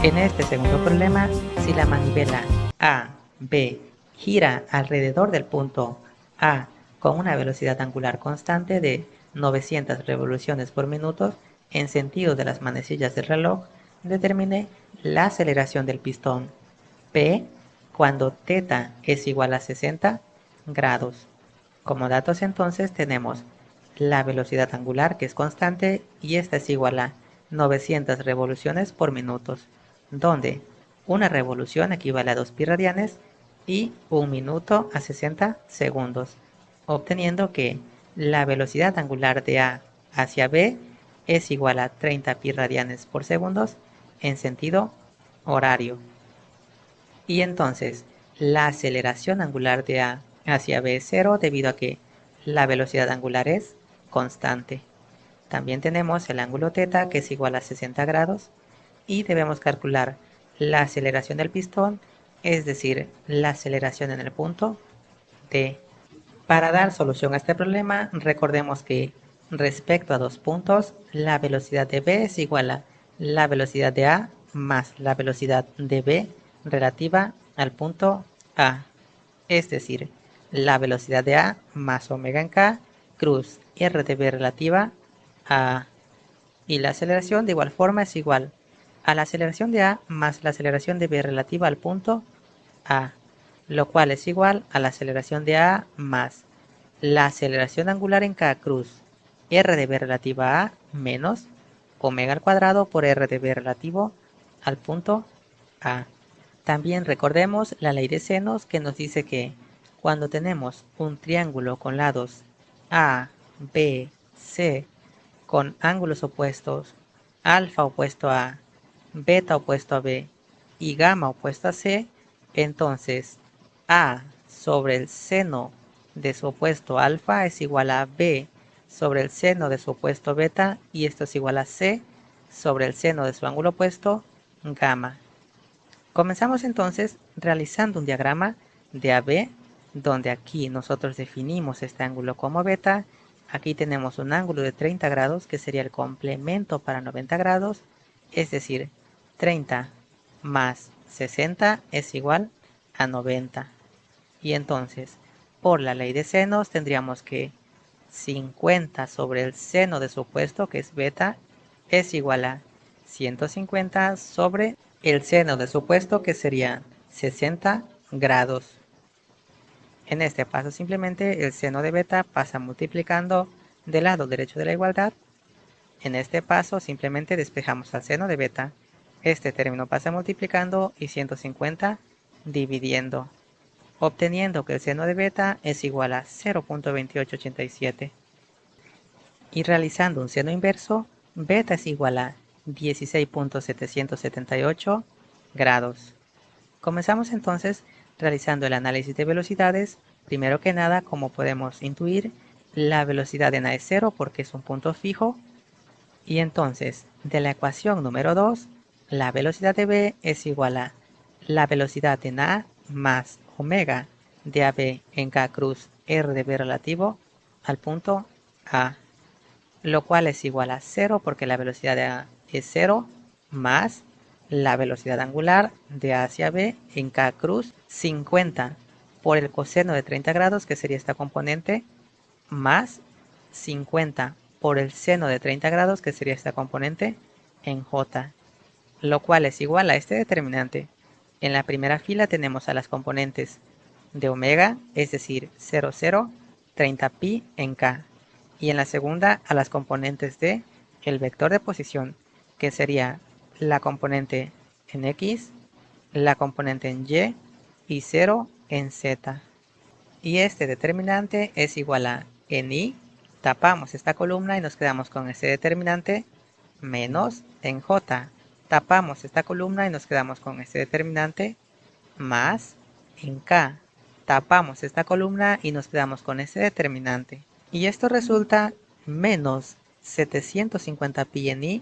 En este segundo problema, si la manivela A, B gira alrededor del punto A con una velocidad angular constante de 900 revoluciones por minuto en sentido de las manecillas del reloj, determine la aceleración del pistón P cuando θ es igual a 60 grados. Como datos entonces tenemos la velocidad angular, que es constante, y esta es igual a 900 revoluciones por minuto, donde una revolución equivale a 2 pi radianes y un minuto a 60 segundos, obteniendo que la velocidad angular de A hacia B es igual a 30 pi radianes por segundo en sentido horario. Y entonces, la aceleración angular de A hacia B es 0 debido a que la velocidad angular es constante. También tenemos el ángulo θ, que es igual a 60 grados, y debemos calcular la aceleración del pistón, es decir, la aceleración en el punto D. Para dar solución a este problema, recordemos que respecto a dos puntos, la velocidad de B es igual a la velocidad de A más la velocidad de B relativa al punto A. Es decir, la velocidad de A más omega en K cruz R de B relativa a A. Y la aceleración de igual forma es igual a la aceleración de A más la aceleración de B relativa al punto A, lo cual es igual a la aceleración de A más la aceleración angular en K cruz R de B relativa a A menos omega al cuadrado por R de B relativo al punto A. También recordemos la ley de senos, que nos dice que cuando tenemos un triángulo con lados A, B, C con ángulos opuestos, alfa opuesto a, beta opuesto a B y gamma opuesto a C, entonces A sobre el seno de su opuesto alfa es igual a B sobre el seno de su opuesto beta, y esto es igual a C sobre el seno de su ángulo opuesto gamma. Comenzamos entonces realizando un diagrama de AB, donde aquí nosotros definimos este ángulo como beta. Aquí tenemos un ángulo de 30 grados, que sería el complemento para 90 grados, es decir, 30 más 60 es igual a 90. Y entonces, por la ley de senos, tendríamos que 50 sobre el seno de su opuesto, que es beta, es igual a 150 sobre el seno de su opuesto, que sería 60 grados. En este paso simplemente el seno de beta pasa multiplicando del lado derecho de la igualdad. En este paso simplemente despejamos al seno de beta. Este término pasa multiplicando y 150 dividiendo, obteniendo que el seno de beta es igual a 0.2887. Y realizando un seno inverso, beta es igual a 16.778 grados. Comenzamos entonces realizando el análisis de velocidades. Primero que nada, como podemos intuir, la velocidad en A es 0 porque es un punto fijo. Y entonces, de la ecuación número 2, la velocidad de B es igual a la velocidad en A más omega de AB en K cruz R de B relativo al punto A, lo cual es igual a 0 porque la velocidad de A es 0 más la velocidad angular de A hacia B en K cruz 50 por el coseno de 30 grados, que sería esta componente, más 50 por el seno de 30 grados, que sería esta componente, en J, lo cual es igual a este determinante. En la primera fila tenemos a las componentes de omega, es decir, 0, 0, 30 pi en K. Y en la segunda a las componentes de el vector de posición, que sería la componente en X, la componente en Y y 0 en Z. Y este determinante es igual a en I, tapamos esta columna y nos quedamos con este determinante, menos en J, tapamos esta columna y nos quedamos con este determinante, más en K, tapamos esta columna y nos quedamos con este determinante. Y esto resulta menos 750 pi en I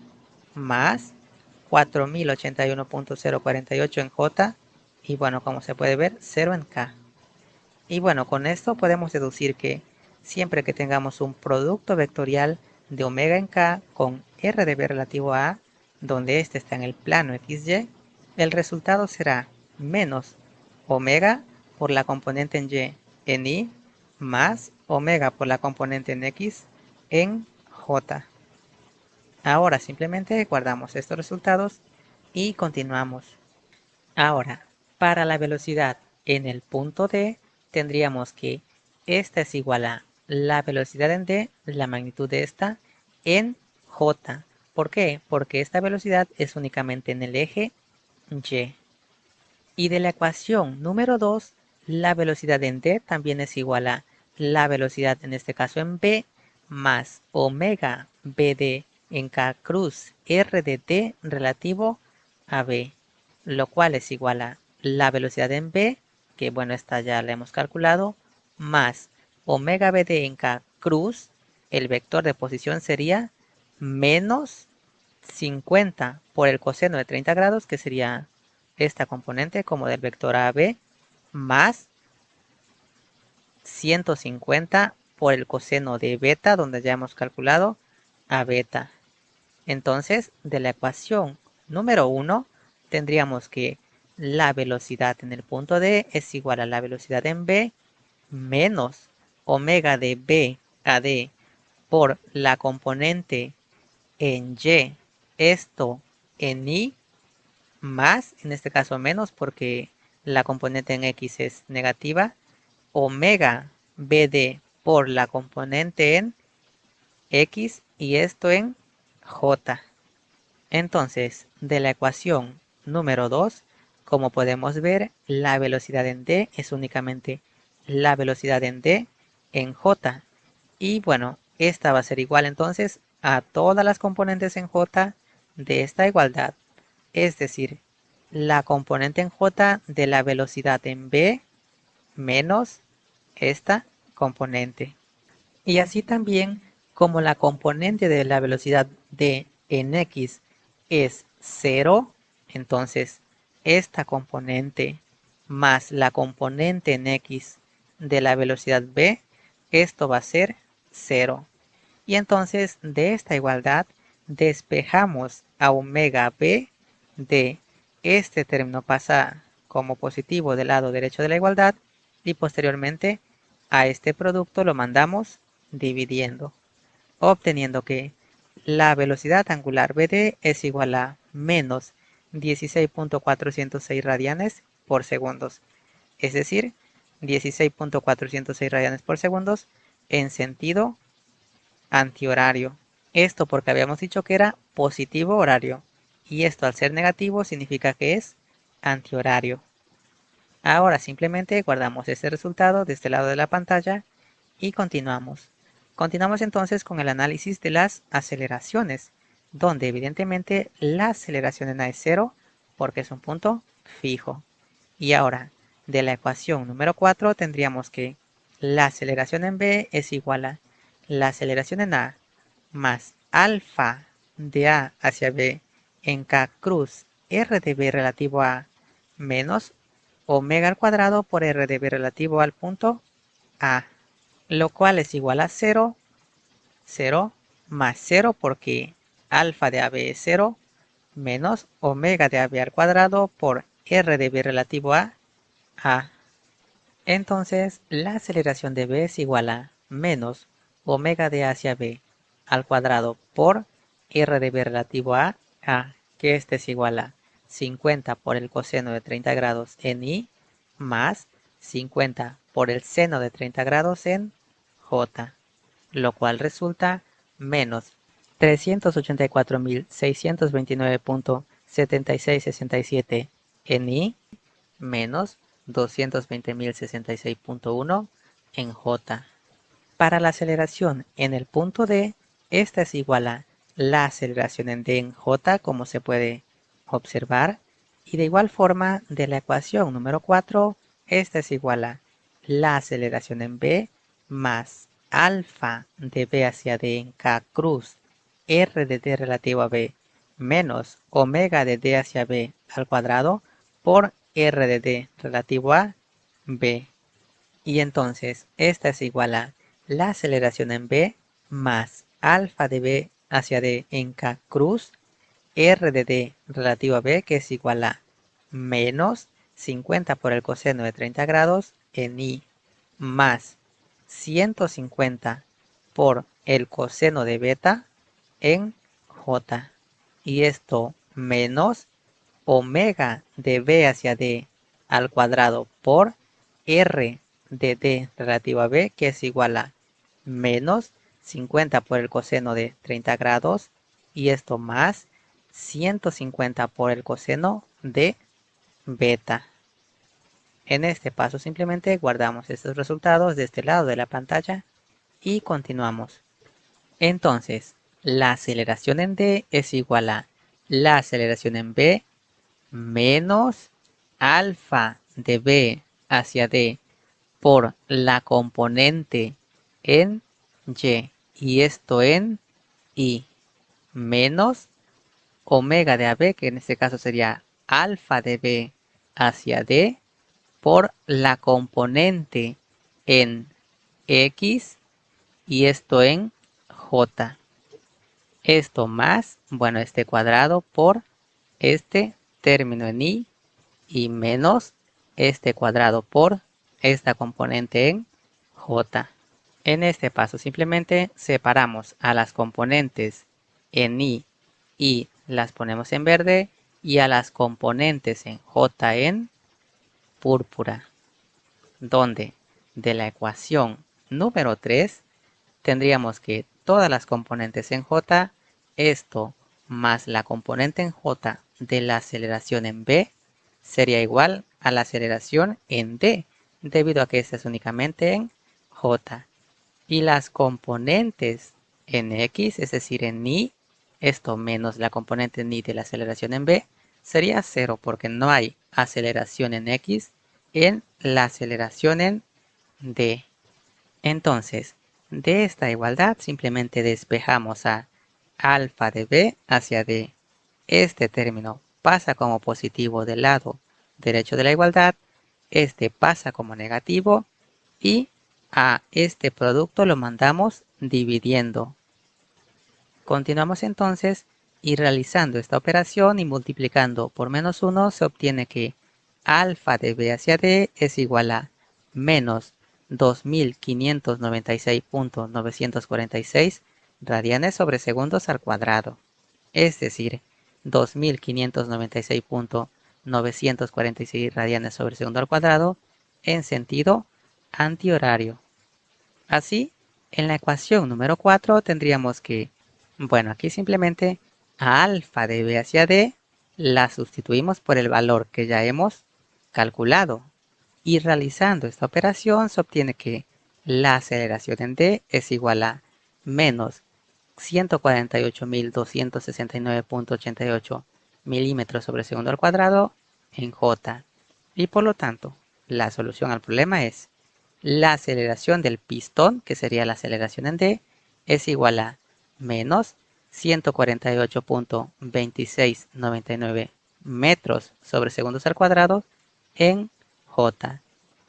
más 4081.048 en J, y bueno, como se puede ver, 0 en K. Y bueno, con esto podemos deducir que siempre que tengamos un producto vectorial de omega en K con R de B relativo a A, donde este está en el plano XY, El resultado será menos omega por la componente en y en y más omega por la componente en x en j. Ahora simplemente guardamos estos resultados y continuamos. Ahora, para la velocidad en el punto D, tendríamos que esta es igual a la velocidad en D, la magnitud de esta, en J. ¿Por qué? Porque esta velocidad es únicamente en el eje Y. Y de la ecuación número 2, la velocidad en D también es igual a la velocidad, en este caso en B, más omega BD en K cruz R de D relativo a B, lo cual es igual a la velocidad en B, que bueno, esta ya la hemos calculado, más omega BD en K cruz, el vector de posición sería menos 50 por el coseno de 30 grados, que sería esta componente como del vector AB, más 150 por el coseno de beta, donde ya hemos calculado a beta. Entonces, de la ecuación número 1, tendríamos que la velocidad en el punto D es igual a la velocidad en B menos omega de B a D por la componente en Y, esto en Y, más, en este caso menos porque la componente en X es negativa, omega BD por la componente en X y esto en J. Entonces, de la ecuación número 2, como podemos ver, la velocidad en D es únicamente la velocidad en D en J. Y bueno, esta va a ser igual entonces a todas las componentes en J de esta igualdad. Es decir, la componente en J de la velocidad en B menos esta componente. Y así también, como la componente de la velocidad D en X es 0, entonces esta componente más la componente en X de la velocidad B, esto va a ser 0. Y entonces de esta igualdad despejamos a omega B de este término pasa como positivo del lado derecho de la igualdad y posteriormente a este producto lo mandamos dividiendo, obteniendo que la velocidad angular BD es igual a menos 16.406 radianes por segundos, es decir, 16.406 radianes por segundos en sentido antihorario. Esto porque habíamos dicho que era positivo horario y esto al ser negativo significa que es antihorario. Ahora simplemente guardamos este resultado de este lado de la pantalla y continuamos. Continuamos entonces con el análisis de las aceleraciones, donde evidentemente la aceleración en A es 0 porque es un punto fijo. Y ahora, de la ecuación número 4 tendríamos que la aceleración en B es igual a la aceleración en A más alfa de A hacia B en K cruz R de B relativo a menos omega al cuadrado por R de B relativo al punto A, lo cual es igual a 0, 0 más 0 porque alfa de AB es 0 menos omega de AB al cuadrado por R de B relativo a A. Entonces, la aceleración de B es igual a menos omega de A hacia B al cuadrado por R de B relativo a A, que este es igual a 50 por el coseno de 30 grados en I más 50 por el seno de 30 grados en J, lo cual resulta menos 384.629.7667 en I menos 220.066.1 en J. Para la aceleración en el punto D, esta es igual a la aceleración en D en J, como se puede observar. Y de igual forma, de la ecuación número 4, esta es igual a la aceleración en B más alfa de B hacia D en K cruz R de D relativo a B menos omega de D hacia B al cuadrado por R de D relativo a B. Y entonces esta es igual a la aceleración en B más alfa de B hacia D en K cruz R de D relativo a B, que es igual a menos 50 por el coseno de 30 grados en I más 150 por el coseno de beta en J. Y esto menos omega de B hacia D al cuadrado por R de D relativo a B, que es igual a menos 50 por el coseno de 30 grados y esto más 150 por el coseno de beta. En este paso simplemente guardamos estos resultados de este lado de la pantalla y continuamos. Entonces, la aceleración en D es igual a la aceleración en B menos alfa de B hacia D por la componente en y esto en I menos omega de AB, que en este caso sería alfa de B hacia D por la componente en X y esto en J. Esto más, bueno, este cuadrado por este término en I y menos este cuadrado por esta componente en J. En este paso simplemente separamos a las componentes en I y las ponemos en verde y a las componentes en J en púrpura, donde de la ecuación número 3 tendríamos que todas las componentes en J, esto más la componente en J de la aceleración en B sería igual a la aceleración en D, debido a que esta es únicamente en J. Y las componentes en X, es decir, en Y, esto menos la componente en Y de la aceleración en B, sería 0 porque no hay aceleración en X en la aceleración en D. Entonces, de esta igualdad simplemente despejamos a alfa de B hacia D. Este término pasa como positivo del lado derecho de la igualdad, este pasa como negativo y a este producto lo mandamos dividiendo. Continuamos entonces y realizando esta operación y multiplicando por menos 1 se obtiene que alfa de B hacia D es igual a menos 2596.946 radianes sobre segundos al cuadrado. Es decir, 2596.946 radianes sobre segundo al cuadrado en sentido antihorario. Así, en la ecuación número 4 tendríamos que, bueno, aquí simplemente a alfa de B hacia D la sustituimos por el valor que ya hemos calculado. Y realizando esta operación se obtiene que la aceleración en D es igual a menos 148.269.88 milímetros sobre segundo al cuadrado en J. Y por lo tanto, la solución al problema es la aceleración del pistón, que sería la aceleración en D, es igual a menos 148.2699 metros sobre segundos al cuadrado en J.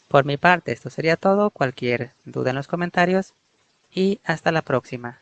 Por mi parte, esto sería todo. Cualquier duda en los comentarios y hasta la próxima.